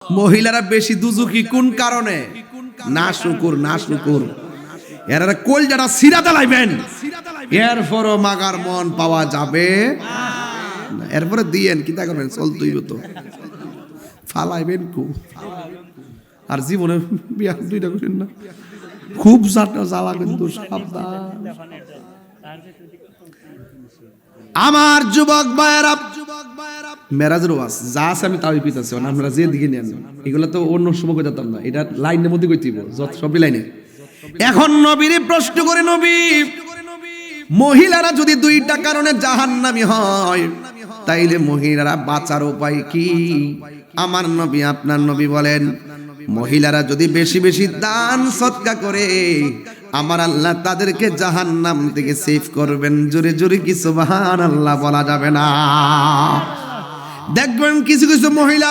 মহিলারা বেশি দুজুকি কোন কারণে? না শুকুর এরা কোল যারা সিরা চালাইবেন এরপরও মাগার মন পাওয়া যাবে না। এরপরে দিয়েন কিতা করবেন, চলতেইব তো, ফালাইবেন খুব। আর জীবনে বিয়া দুইটা করেন না, খুব জ্বালা কিন্তু সাবধান। আমার যুবক ভাইয়েরা, মেরাজের ওয়াজ যা আছে আমি তাই পিতাছি, আপনারা যে দিকে নেন এগুলো তো অন্য সময় কইতাম না, এটা লাইনের মধ্যে কইতেইব, যত সবই লাইনে। এখন নবীরে প্রশ্ন করে, নবী মহিলারা যদি দুইটা কারণে জাহান্নামী হয় তাইলে মহিলারা বাঁচার উপায় কি? আমার নবী, আপনার নবী বলেন, মহিলারা যদি বেশি বেশি দান সদকা করে আমার আল্লাহ তাদেরকে জাহান্নাম থেকে সেভ করবেন। জোরে জোরে কি সুবহানাল্লাহ বলা যাবে না? দেখবেন কিছু কিছু মহিলা